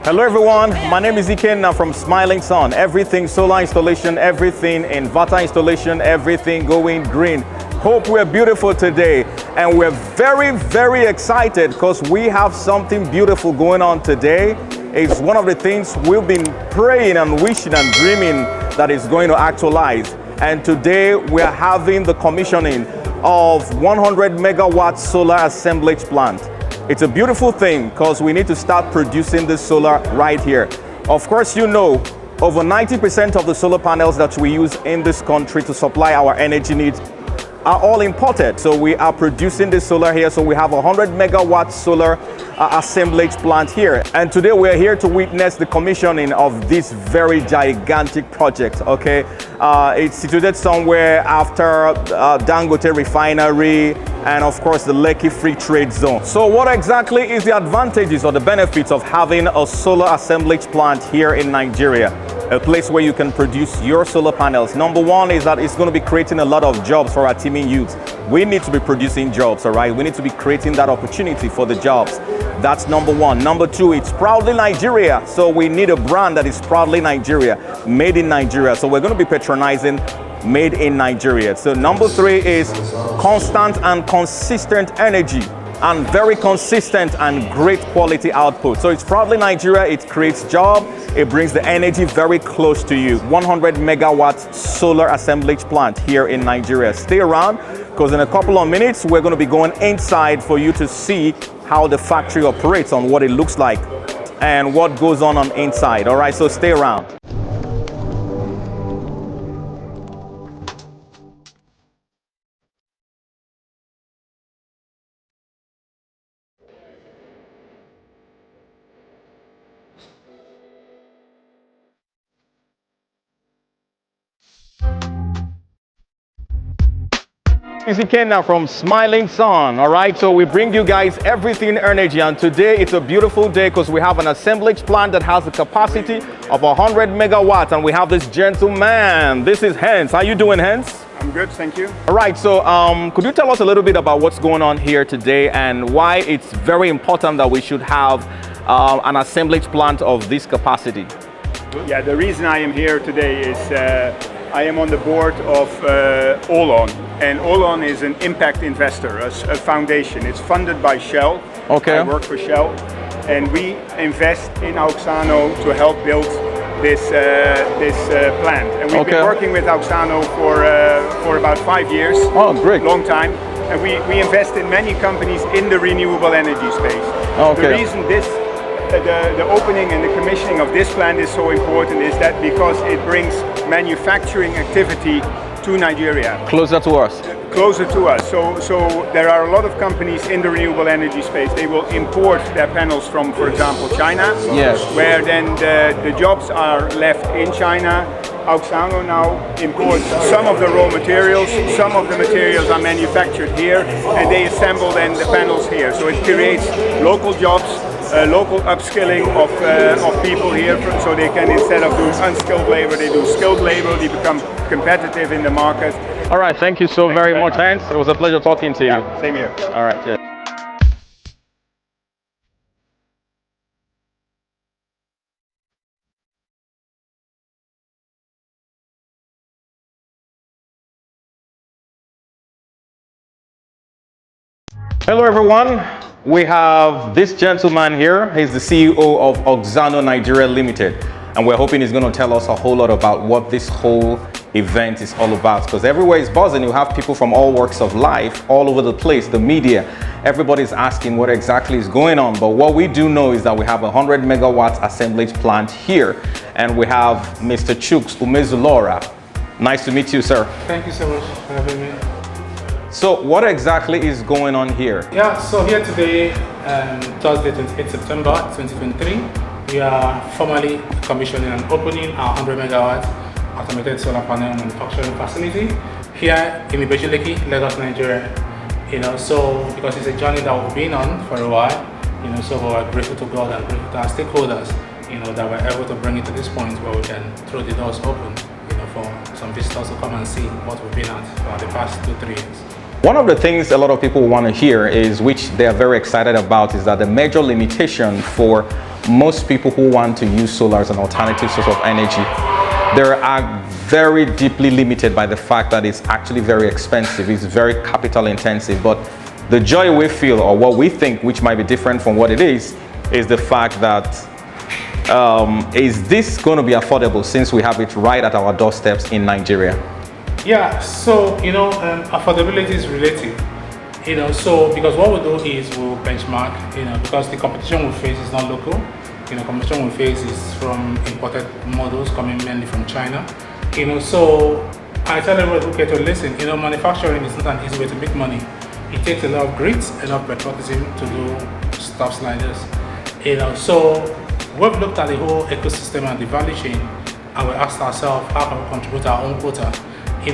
Hello everyone, my name is Ikenna from Smiling Sun. Everything solar installation, everything inverter installation, everything going green. Hope we're beautiful today, and we're very excited because we have something beautiful going on today. It's one of the things we've been praying and wishing and dreaming that is going to actualize. And today we're having the commissioning of 100 megawatt solar assemblage plant. It's a beautiful thing because we need to start producing this solar right here. Of course, you know, over 90% of the solar panels that we use in this country to supply our energy needs are all imported. So we are producing this solar here. So we have a 100 megawatt solar assemblage plant here. And today we are here to witness the commissioning of this very gigantic project, okay? It's situated somewhere after Dangote refinery and of course the Lekki Free Trade Zone. So what exactly is the advantages or the benefits of having a solar assemblage plant here in Nigeria? A place where you can produce your solar panels. Number one is that it's going to be creating a lot of jobs for our teeming youth. We need to be producing jobs, all right? We need to be creating that opportunity for the jobs. That's number one. Number two, it's proudly Nigeria. So we need a brand that is proudly Nigeria, made in Nigeria. So we're going to be patronizing made in Nigeria. So number three is constant and consistent energy, and very consistent and great quality output. So it's proudly Nigeria, it creates job, it brings the energy very close to you. 100 megawatt solar assemblage plant here in Nigeria. Stay around because in a couple of minutes we're going to be going inside for you to see how the factory operates, on what it looks like and what goes on inside. All right, so stay around. This is Ikenna from Smiling Sun. All right, so we bring you guys everything energy, and today it's a beautiful day because we have an assemblage plant that has the capacity of 100 megawatts, and we have this gentleman. This is Hans. How you doing, Hans? I'm good, thank you. All right, so could you tell us a little bit about what's going on here today and why it's very important that we should have an assemblage plant of this capacity? Yeah, the reason I am here today is I am on the board of Auxano, and Auxano is an impact investor, a foundation. It's funded by Shell. Okay. I work for Shell, and we invest in Auxano to help build this plant. And we've been working with Auxano for about 5 years. Oh, great. Long time. And we invest in many companies in the renewable energy space. Okay. The reason the opening and the commissioning of this plant is so important is that because it brings manufacturing activity to Nigeria. Closer to us. Closer to us. So there are a lot of companies in the renewable energy space. They will import their panels from, for example, China. Yes. Where then the jobs are left in China. Auxano now imports some of the raw materials. Some of the materials are manufactured here, and they assemble then the panels here. So it creates local jobs. Local upskilling of people here, so they can, instead of doing unskilled labor, they do skilled labor, they become competitive in the market. All right, thank you so very much, Hans. It was a pleasure talking to you. Yeah, same here. All right, yeah. Hello everyone, we have this gentleman here. He's the CEO of Auxano Nigeria Limited, and we're hoping he's going to tell us a whole lot about what this whole event is all about, because everywhere is buzzing. You have people from all walks of life all over the place, the media, everybody's asking what exactly is going on. But what we do know is that we have a 100 megawatt assemblage plant here, and we have Mr. Chuks Umezulora. Nice to meet you, sir. Thank you so much for having me. So what exactly is going on here? Yeah, so here today, Thursday 28 September 2023, we are formally commissioning and opening our 100 megawatt automated solar panel manufacturing facility here in Lekki, Lagos, Nigeria. So because it's a journey that we've been on for a while, so we're grateful to God and grateful to our stakeholders, that we're able to bring it to this point where we can throw the doors open, for some visitors to come and see what we've been at for the past 2-3 years. One of the things a lot of people want to hear is, which they are very excited about, is that the major limitation for most people who want to use solar as an alternative source of energy, they are very deeply limited by the fact that it's actually very expensive, it's very capital intensive. But the joy we feel, or what we think, which might be different from what it is the fact that is this going to be affordable since we have it right at our doorsteps in Nigeria? Yeah, so affordability is relative. So because what we do is we'll benchmark, because the competition we face is not local. Competition we face is from imported models coming mainly from China. So I tell everyone, okay, to listen, manufacturing is not an easy way to make money. It takes a lot of grit, a lot of patriotism to do stuff like this. So we've looked at the whole ecosystem and the value chain, and we asked ourselves how can we contribute our own quota.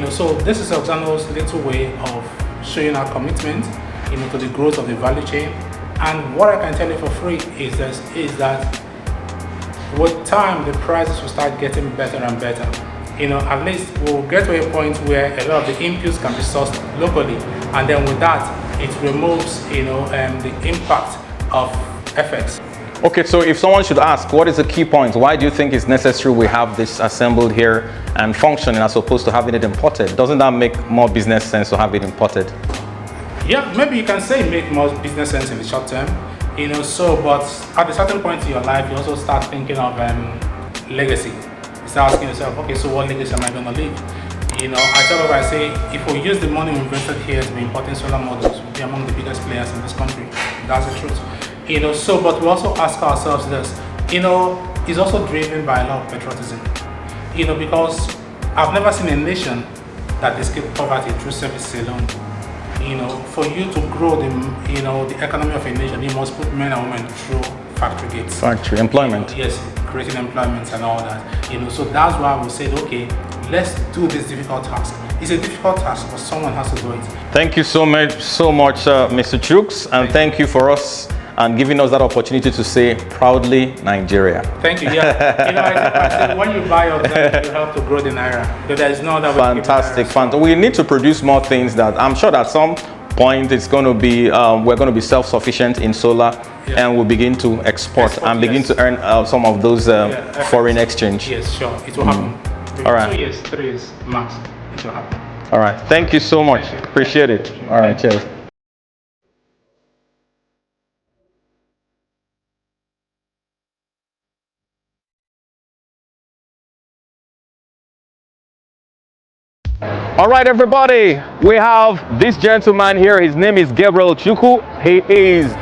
So this is Auxano's little way of showing our commitment, to the growth of the value chain. And what I can tell you for free is that with time, the prices will start getting better and better. At least we'll get to a point where a lot of the inputs can be sourced locally, and then with that, it removes, the impact of FX. Okay, so if someone should ask, what is the key point? Why do you think it's necessary we have this assembled here and functioning as opposed to having it imported? Doesn't that make more business sense to have it imported? Yeah, maybe you can say make more business sense in the short term, but at a certain point in your life, you also start thinking of legacy. You start asking yourself, okay, so what legacy am I going to leave? I tell you, I say, if we use the money we invested here to be importing solar models, we'll be among the biggest players in this country. That's the truth. But we also ask ourselves this, it's also driven by a lot of patriotism. Because I've never seen a nation that escaped poverty through service alone. For you to grow the economy of a nation, you must put men and women through factory gates. Factory employment. Yes, creating employment and all that. So that's why we said, okay, let's do this difficult task. It's a difficult task, but someone has to do it. Thank you so much, Mr. Chooks, and thank you for us and giving us that opportunity to say proudly Nigeria. Thank you. Yeah, I say when you buy Auxano, you have to grow the naira. So there is no other way. Fantastic, fantastic. We need to produce more things that I'm sure that some point it's going to be we're going to be self-sufficient in solar, and we'll begin to export and begin to earn some of those foreign exchange. Yes, sure, it will happen. All right. 2 years, 3 years max, it will happen. All right. Thank you so much. Appreciate it. All right. Cheers. All right, everybody, we have this gentleman here. His name is Gabriel Chukwu. He is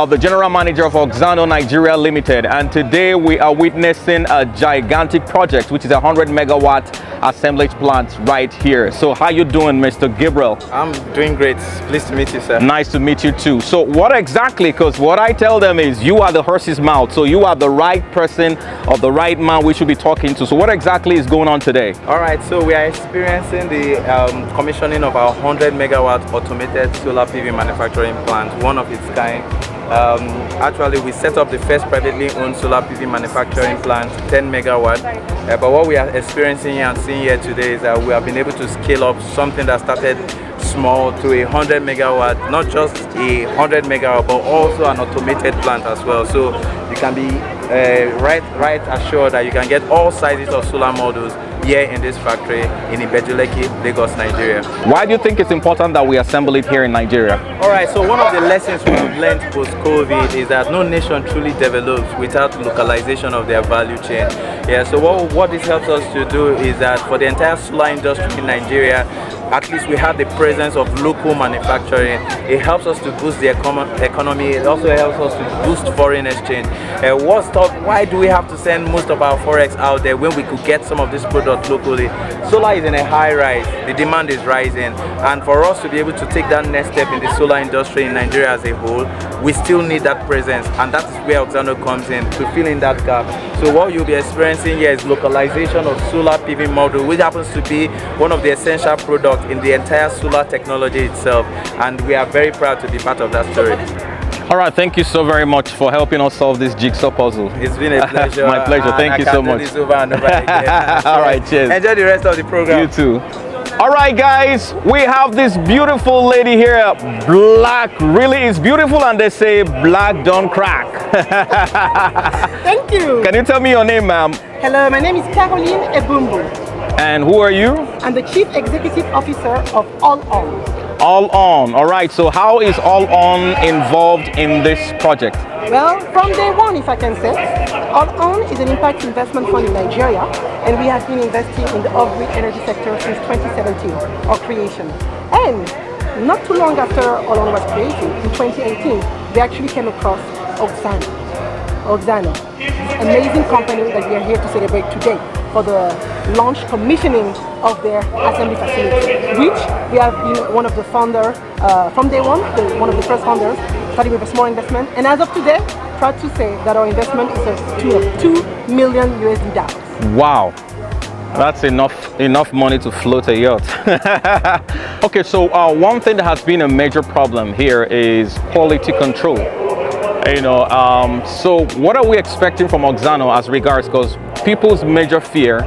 the general manager of Auxano Nigeria Limited, and today we are witnessing a gigantic project, which is a 100 megawatt assemblage plant right here. So how you doing, Mr. Gabriel? I'm doing great. Pleased to meet you, sir. Nice to meet you too. So what exactly, because what I tell them is you are the horse's mouth, so you are the right person or the right man we should be talking to. So what exactly is going on today? All right, so we are experiencing the commissioning of our 100 megawatt automated solar PV manufacturing plant, one of its kind. Actually, we set up the first privately owned solar PV manufacturing plant, 10 megawatt. But what we are experiencing and seeing here today is that we have been able to scale up something that started small to a 100 megawatt, not just a 100 megawatt, but also an automated plant as well. So you can be right assured that you can get all sizes of solar models here in this factory in Ibejuleki, Lagos, Nigeria. Why do you think it's important that we assemble it here in Nigeria? All right, so one of the lessons we've learned post-COVID is that no nation truly develops without localization of their value chain. Yeah, so what this helps us to do is that for the entire solar industry in Nigeria, at least we have the presence of local manufacturing. It helps us to boost the economy. It also helps us to boost foreign exchange. Why do we have to send most of our forex out there when we could get some of this product locally? Solar is in a high rise. The demand is rising. And for us to be able to take that next step in the solar industry in Nigeria as a whole, we still need that presence. And that is where Auxano comes in, to fill in that gap. So what you'll be experiencing here is localization of solar PV module, which happens to be one of the essential products in the entire solar technology itself, and we are very proud to be part of that story. All right, thank you so very much for helping us solve this jigsaw puzzle. It's been a pleasure. My pleasure. Thank you so much. This over and over again. All right, cheers. Enjoy the rest of the program. You too. All right, guys, we have this beautiful lady here. Black really is beautiful, and they say black don't crack. Thank you. Can you tell me your name, ma'am? Hello, my name is Caroline Ebumbu. And who are you? I'm the Chief Executive Officer of All On. All On. All right, so how is All On involved in this project? Well, from day one, if I can say, All On is an impact investment fund in Nigeria, and we have been investing in the off-grid energy sector since 2017, our creation. And not too long after All On was created, in 2018, we actually came across Auxano, this amazing company that we are here to celebrate today for the launch commissioning of their assembly facility, which we have been one of the founders from day one, one of the first founders, starting with a small investment. And as of today, proud to say that our investment is to $2 million USD. Wow. That's enough money to float a yacht. Okay, so one thing that has been a major problem here is quality control. So what are we expecting from Auxano as regards, because people's major fear,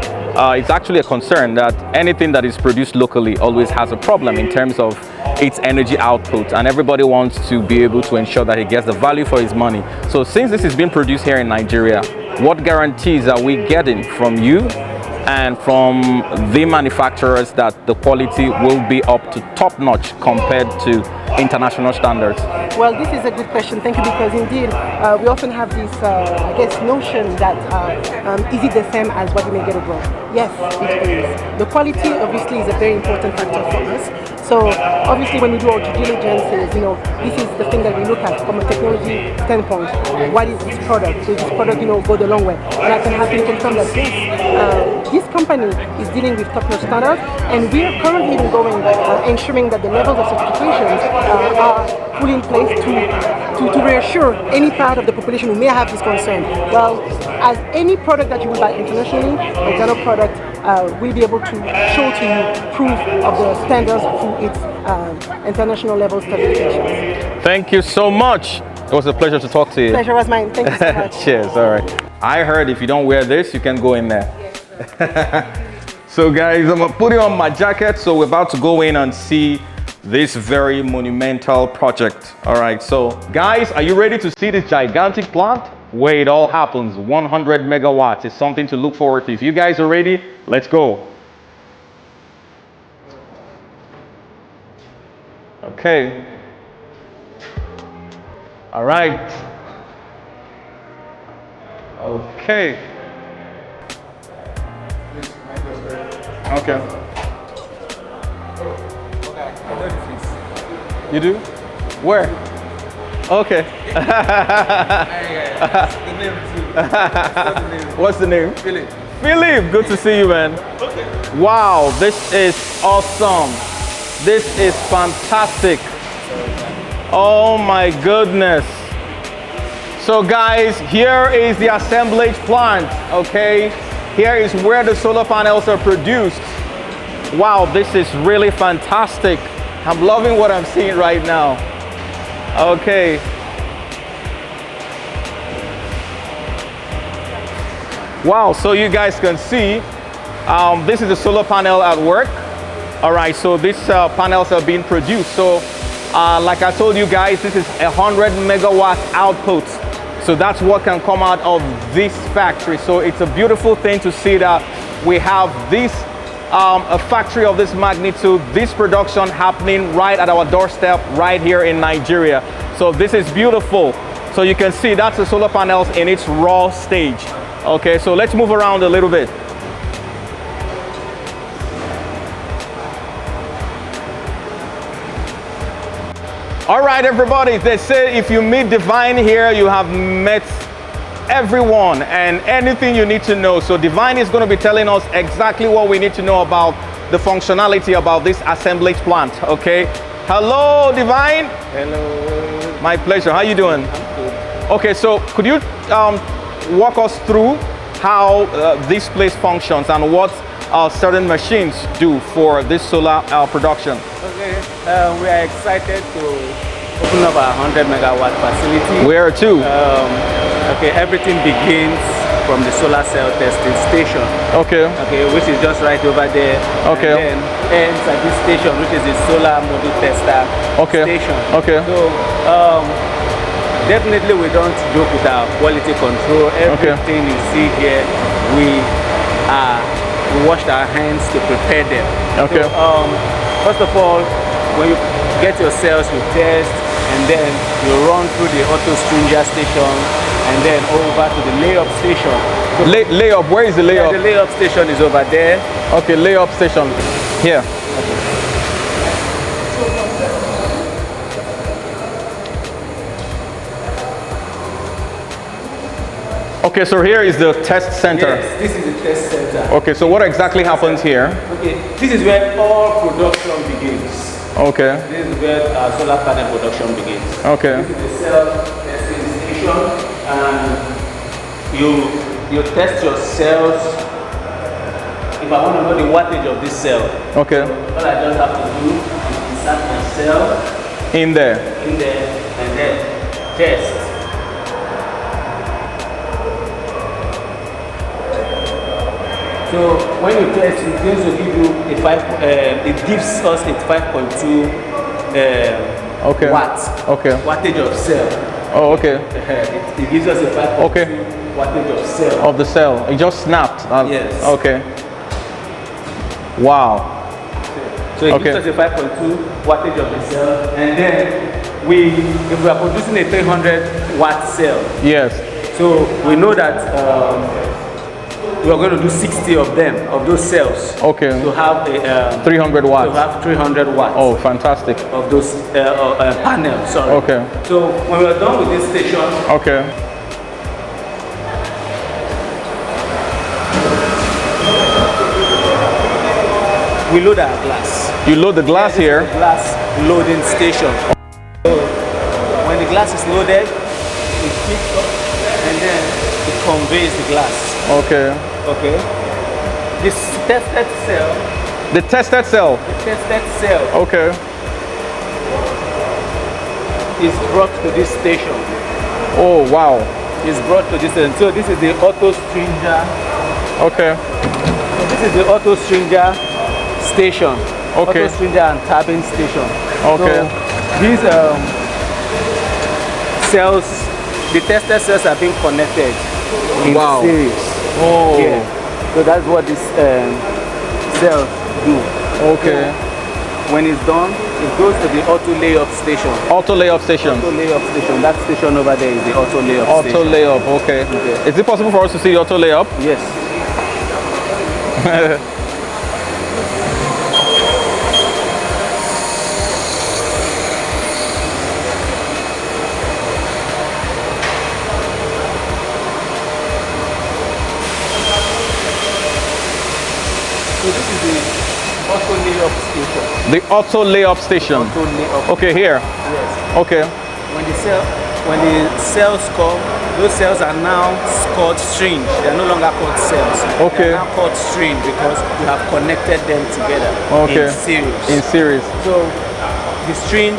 it's actually a concern that anything that is produced locally always has a problem in terms of its energy output, and everybody wants to be able to ensure that he gets the value for his money. So since this is being produced here in Nigeria, what guarantees are we getting from you and from the manufacturers that the quality will be up to top-notch compared to international standards? Well, this is a good question. Thank you, because indeed we often have this, notion that is it the same as what we may get abroad? Yes, it is. The quality obviously is a very important factor for us. So obviously when we do our due diligences, this is the thing that we look at from a technology standpoint. What is this product? Will this product, go the long way? And I can happily confirm that this company is dealing with top-notch standards, and we are currently ensuring that the levels of certifications are fully in place to reassure any part of the population who may have this concern. Well, as any product that you will buy internationally, Auxano product will be able to show to you proof of the standards through its international level certifications. Thank you so much. It was a pleasure to talk to you. Pleasure was mine. Thank you so much. Cheers. All right. I heard if you don't wear this, you can go in there. So guys, I'm gonna put it on my jacket. So we're about to go in and see this very monumental project. All right, so guys, are you ready to see this gigantic plant where it all happens? 100 megawatts is something to look forward to. If you guys are ready, let's go. Okay. All right. Okay. Okay. You do? Where? Okay. What's the name? Philip. Philip, good to see you, man. Okay. Wow, this is awesome. This is fantastic. Oh my goodness. So guys, here is the assemblage plant, okay? Here is where the solar panels are produced. Wow, this is really fantastic. I'm loving what I'm seeing right now. Okay. Wow, so you guys can see, this is the solar panel at work. All right, so these panels are being produced. So like I told you guys, this is 100 megawatt output. So that's what can come out of this factory. So it's a beautiful thing to see that we have this, a factory of this magnitude, this production happening right at our doorstep, right here in Nigeria. So this is beautiful. So you can see that's the solar panels in its raw stage. Okay, so let's move around a little bit. All right, everybody, they say if you meet Divine here, you have met everyone and anything you need to know. So Divine is going to be telling us exactly what we need to know about the functionality about this assemblage plant, okay? Hello, Divine. Hello. My pleasure. How you doing? I'm good. Okay, so could you walk us through how this place functions and what certain machines do for this solar production? Okay, we are excited to open up our 100 megawatt facility. Where to? Okay, everything begins from the solar cell testing station. Okay. Okay, which is just right over there. Okay. And then ends at this station, which is the solar module tester station. Okay. So definitely we don't joke with our quality control. Everything you see here, we washed our hands to prepare them. Okay. So, first of all, when you get your cells, you test, and then you run through the auto stringer station, and then over to the layup station. So Layup, where is the layup? the layup station is over there. Okay, layup station. Here. Okay, so here is the test center. Yes, this is the test center. Okay, so what exactly happens here? Okay, this is where all production begins. Okay. This is where solar panel production begins. Okay. This is the cell testing station, and you test your cells. If I want to know the wattage of this cell, Okay. all I just have to do is insert my cell In there. in there and then test. So when you test, it's going to give you it gives us a 5.2 Okay. watts Okay. wattage of cell. Oh, okay. It gives us a 5.2 Okay. wattage of cell. Of the cell. It just snapped. Yes. Okay. Wow. So it Okay. gives us a 5.2 wattage of the cell, and then if we are producing a 300 watt cell, Yes. so we know that we are going to do 60 of them, of those cells, Okay. to have a 300 to watts. have 300 watts Oh, fantastic. of those panels. Sorry. Okay. So when we are done with this station, Okay. we load our glass. You load the glass here. The glass loading station. So when the glass is loaded, it picks up and then it conveys the glass. Okay. Okay. This tested cell, The tested cell. Okay. is brought to this station. Oh, wow. Is brought to this station. So this is the auto stringer. Okay. This is the auto stringer station. Okay. Auto stringer and turbine station. Okay. So these cells, the tested cells are being connected in Wow. series. Oh. Yeah. So that's what this cells do. Okay. When it's done, it goes to the auto layup station. Auto layup station. Auto layup station. That station over there is the auto layup Auto station. layup. Okay. Okay. Is it possible for us to see the auto layup? Yes. So this is the auto layup station. The auto layup station. Auto layup. Okay, here. Yes. Okay. When the cells come, those cells are now called string. They are no longer called cells. Okay. They are now called string because we have connected them together Okay. in series. In series. So the string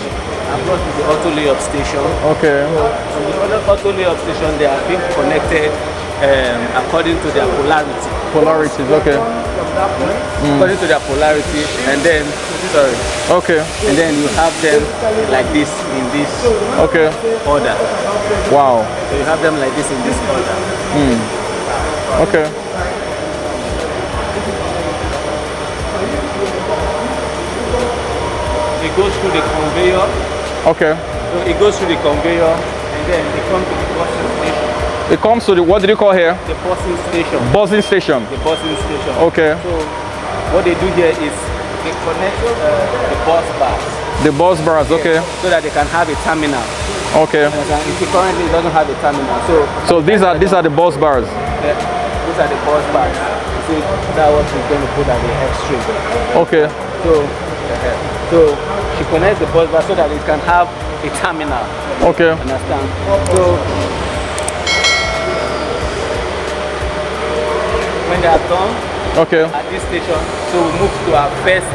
are brought to the auto layup station. Okay. On the other auto layup station, they are being connected according to their polarity. Polarities. Okay. According to their polarity, and then Okay. and then you have them like this in this Okay. order. Wow. So you have them like this in this order. Okay. It goes through the conveyor. Okay. So it goes through the conveyor, and then it comes to the buzzing station. It comes to the, what did you call here? The buzzing station. Buzzing station. The buzzing station. Okay. So what they do here is they connect the bus bars. The bus bars. Okay. So that they can have a terminal. Okay. Currently, it doesn't have a terminal. So these are the bus bars. These are the bus bars. You see, that's what we're going to put at the extreme. Okay. So she connects the bus bar so that it can have a terminal. Okay. Understand? So when they are done Okay. at this station, so we move to our first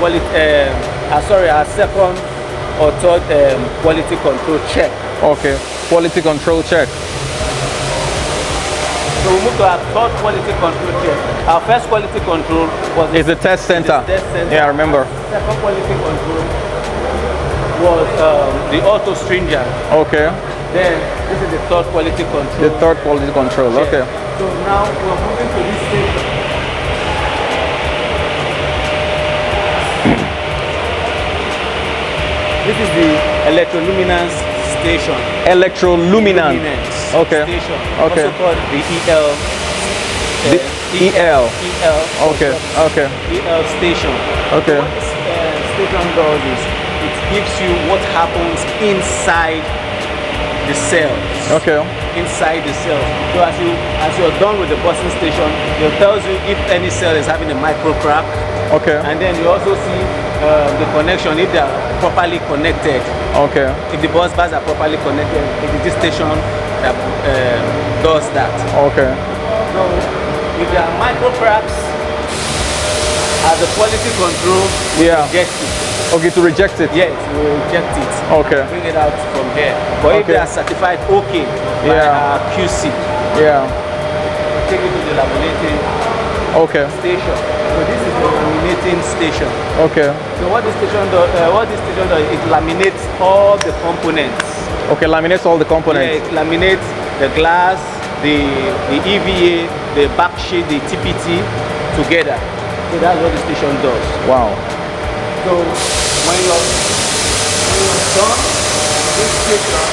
our second or third quality control check. Okay. Quality control check. So we moved to our third quality control here. Our first quality control was It's the test center. test center. Yeah, I remember. Second quality control was the auto stringer. Okay. Then this is the third quality control. The third quality control. Okay. So now we're moving to this station. This is the electroluminance station. Electroluminance. Okay. Station. Okay. Also called the EL. The EL. EL. Okay. Okay. EL station. Okay. What this station does is it gives you what happens inside the cells. Okay. Inside the cells. So as you're done with the busting station, it tells you if any cell is having a micro crack. Okay. And then you also see the connection if they are properly connected. Okay. If the bus bars are properly connected, it is this station that does that. Okay. So if there are micro cracks, as a quality control, Yeah. reject it. Okay, to reject it. Yes, we will reject it. Okay. Bring it out from here. But if Okay. they are certified okay by Yeah. QC, Yeah. take it to the laminating Okay. station. So this is the laminating station. Okay. So what this station does, it laminates all the components. Okay, laminates all the Yeah, components. it laminates the glass, the EVA, the back sheet, the TPT together. So that's what the station does. Wow. So when you're done, this station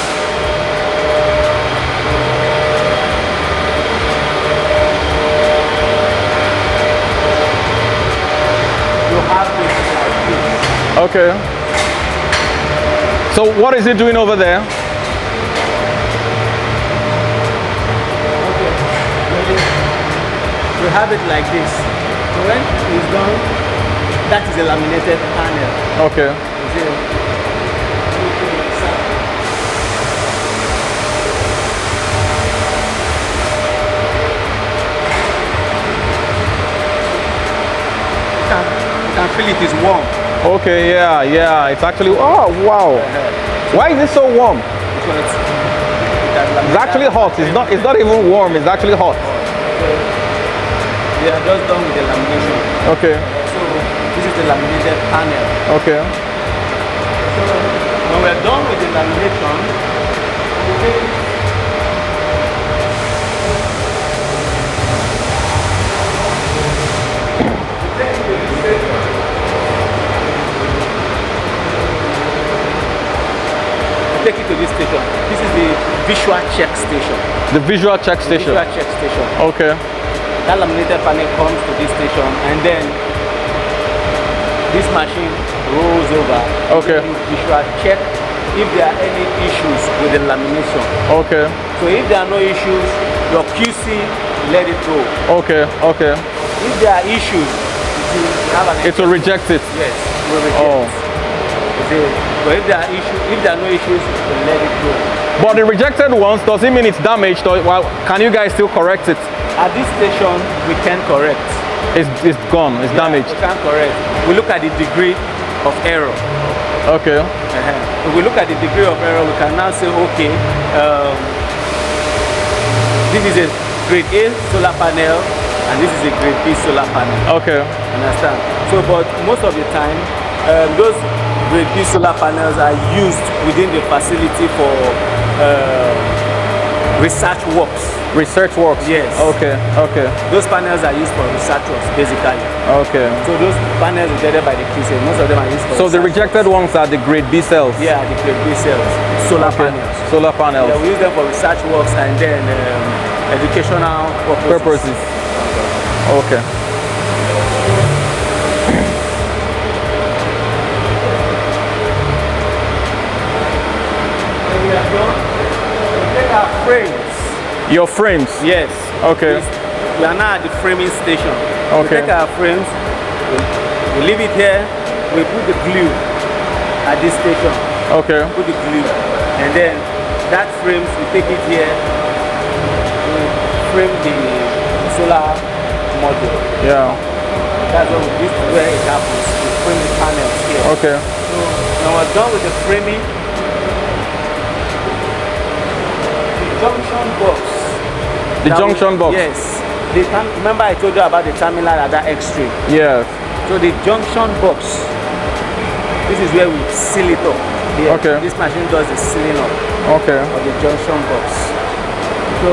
you have this like this. Okay. So what is it doing over there? Okay. We have it like this. So when it's done, that is a laminated panel. Okay. You see? You can feel it is warm. Okay, yeah, yeah. It's actually, oh, wow. Why is it so warm? Because it has It's laminated. actually hot. It's not even warm. It's actually hot. We are just done with the lamination. Okay. So this is the laminated panel. Okay. So when we are done with the lamination, we take it. Take it to this station. This is the visual check station. The visual check station. Visual check station. Okay. That laminated panel comes to this station, and then this machine rolls over. Okay. You visual check if there are any issues with the lamination. Okay. So if there are no issues, your QC let it go. Okay. Okay. If there are issues, it will have an It will reject it. yes, it will reject. Oh. You see? But if there are no issues, we'll let it go. But the rejected ones, does it mean it's damaged, or well, can you guys still correct it? At this station, we can correct. It's gone. It's damaged. We can correct. We look at the degree of error. Okay. If we look at the degree of error, we can now say, okay, this is a grade A solar panel, and this is a grade B solar panel. Okay. Understand? So, but most of the time, those grade B solar panels are used within the facility for research works. Research works. Yes. Okay. Okay. Those panels are used for research works, basically. Okay. So those panels are rated by the QC. Most of them are used for So the research rejected ones are the grade B cells. works. Yeah, the grade B cells, solar panels. Solar panels. Yeah, we use them for research works and then educational Purposes. Okay. When we are done, we take our frames. Your frames. Yes. Okay. We are now at the framing station. Okay. We take our frames, we leave it here, we put the glue at this station. Okay. Put the glue. And then that frames, we take it here, we frame the solar module. Yeah. That's what this is where it happens. We frame the panels here. Okay. So when we're done with the framing, the junction box The junction box. Yes. Remember I told you about the terminal at that extreme. Yes. So the junction box, this is where we seal it up. Here. Okay. This machine does the sealing up Okay. of the junction box. So,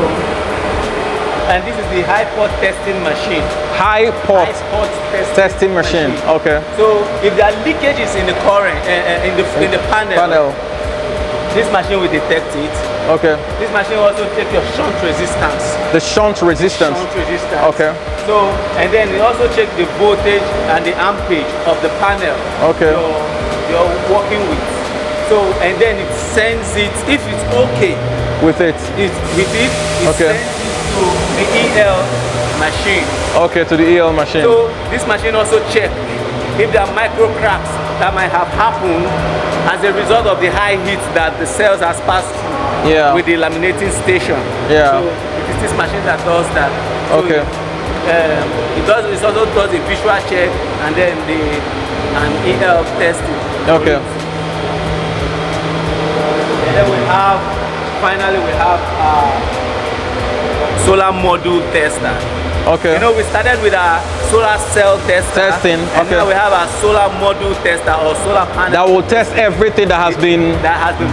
and this is the high port testing machine. High port testing machine. Okay. So if there are leakages in the current, in the panel, this machine will detect it. Okay. This machine will also check your shunt resistance. The shunt resistance. Shunt resistance. Okay. So, and then it also check the voltage and the ampage of the panel. Okay. You're working with. So, and then it sends it, if it's okay With it. it Okay. sends it to the EL machine. Okay, to the EL machine. So this machine also check if there are micro cracks that might have happened as a result of the high heat that the cells has passed through Yeah. with the laminating station. Yeah. So it is this machine that does that. So Okay. it also does a visual check and then an EL testing. Okay. And then finally we have solar module tester. Okay. You know, we started with our solar cell tester. Testing, And okay. now we have our solar module tester or solar panel. That will test everything that has been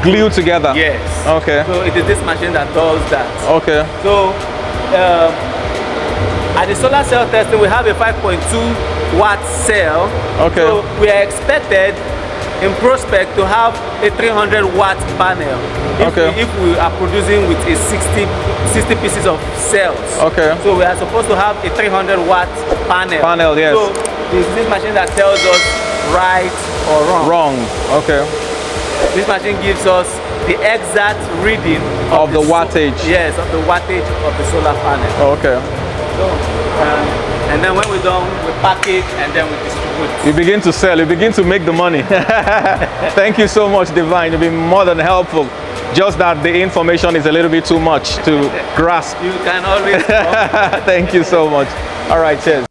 glued together. Yes. Okay. So it is this machine that does that. Okay. So at the solar cell testing, we have a 5.2 watt cell. Okay. So we are expected in prospect to have a 300 watt panel if we are producing with a 60 pieces of cells. Okay. So we are supposed to have a 300 watt panel. Panel, yes. So this machine that tells us right or wrong. Wrong. Okay. This machine gives us the exact reading Of the wattage. Yes, of the wattage of the solar panel. Okay. So, and then when we're done, we pack it and then we distribute. You begin to sell, you begin to make the money. Thank you so much, Divine. You've been more than helpful. Just that the information is a little bit too much to grasp. You can always Thank you so much. All right, cheers.